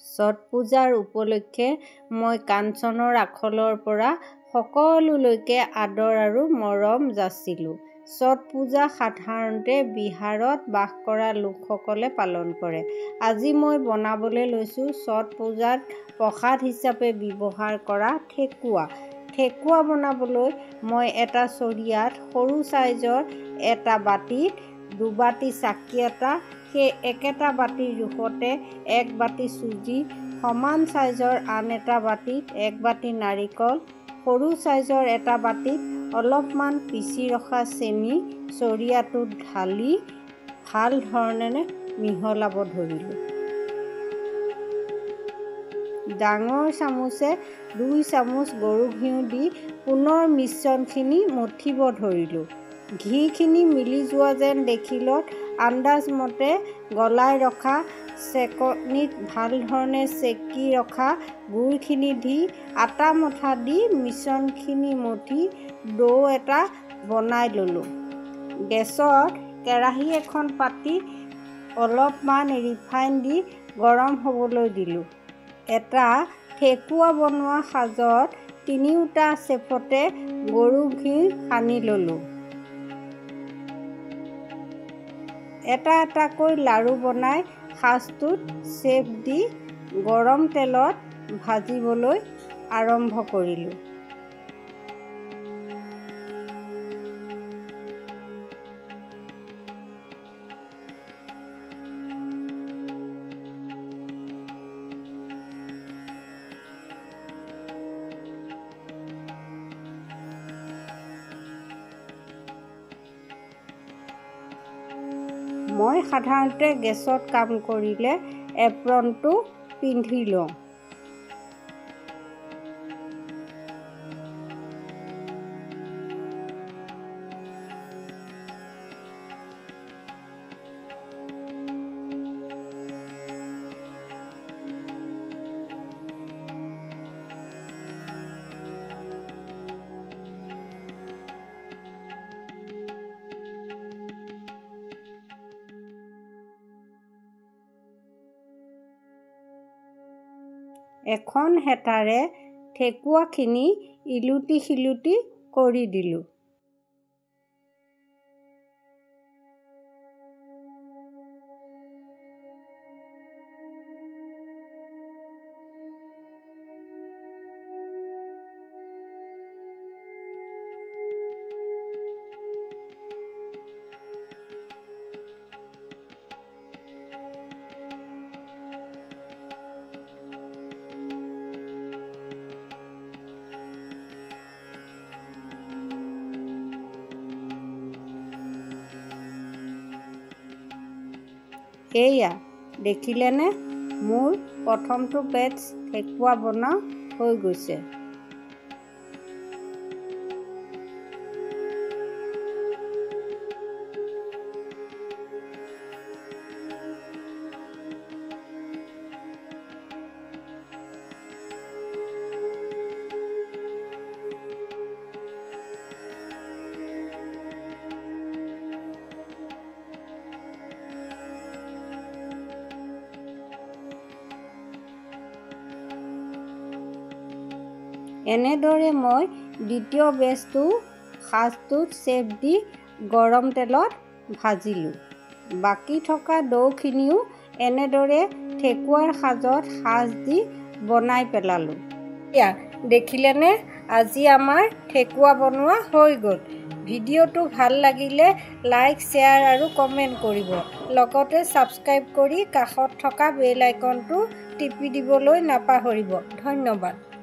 ছট পূজাৰ উপলক্ষে মই কাঞ্চনৰ আখলৰ পৰা সকলোলৈকে আদৰ আৰু মৰম যাচিলোঁ। ছট পূজা সাধাৰণতে বিহাৰত বাস কৰা লোকসকলে পালন কৰে। আজি মই বনাবলৈ লৈছোঁ ছট পূজাত প্ৰসাদ হিচাপে ব্যৱহাৰ কৰা ঠেকুৱা। ঠেকুৱা বনাবলৈ মই এটা চৰিয়াত সৰু চাইজৰ এটা বাটিত 2 বাটি চাকি আটা, সেই একেটা বাটিৰ জোখতে 1 বাটি চুজি, সমান চাইজৰ আন এটা বাটিত 1 বাটি নাৰিকল, সৰু চাইজৰ এটা বাটিত অলপমান পিচি ৰখা চেনি চৰিয়াটোত ঢালি ভাল ধৰণেৰে মিহলাব ধৰিলোঁ। ডাঙৰ চামুচে 2 চামুচ গৰু ঘিউ দি পুনৰ মিশ্ৰণখিনি মঠিব ধৰিলোঁ। ঘিখিনি মিলি যোৱা যেন দেখিলত আন্দাজ মতে গলাই ৰখা চেকনিত ভাল ধৰণে চেকি ৰখা গুড়খিনি দি আটা মঠা দি মিশ্ৰণখিনি মঠি ডো এটা বনাই ল'লোঁ। গেছত কেৰাহী এখন পাতি অলপমান ৰিফাইন দি গৰম হ'বলৈ দিলোঁ। এটা ঠেকুৱা বনোৱা সাজত 3টা চেপতে গৰু ঘি সানি ল'লোঁ। এটা এটাকৈ লাড়ু বনাই সাজটোত চেপ দি গৰম তেলত ভাজিবলৈ আৰম্ভ কৰিলোঁ। মই সাধাৰণতে গেছত কাম কৰিলে এপ্ৰনটো পিন্ধি লওঁ। এখন হেতাৰে ঠেকুৱাখিনি ইলুটি শিলুটি কৰি দিলোঁ। এয়া দেখিলেনে, মোৰ প্ৰথমটো বেটছ ঠেকুৱা বনোৱা হৈ গৈছে। এনেদৰে মই দ্বিতীয় বেচটো সাজটোত চেপ দি গৰম তেলত ভাজিলোঁ। বাকী থকা ডৌখিনিও এনেদৰে ঠেকুৱাৰ সাজত সাজ দি বনাই পেলালোঁ। এয়া দেখিলেনে, আজি আমাৰ ঠেকুৱা বনোৱা হৈ গ'ল। ভিডিঅ'টো ভাল লাগিলে লাইক, শ্বেয়াৰ আৰু কমেণ্ট কৰিব। লগতে ছাবস্ক্ৰাইব কৰি কাষত থকা বেল আইকনটো টিপি দিবলৈ নাপাহৰিব। ধন্যবাদ।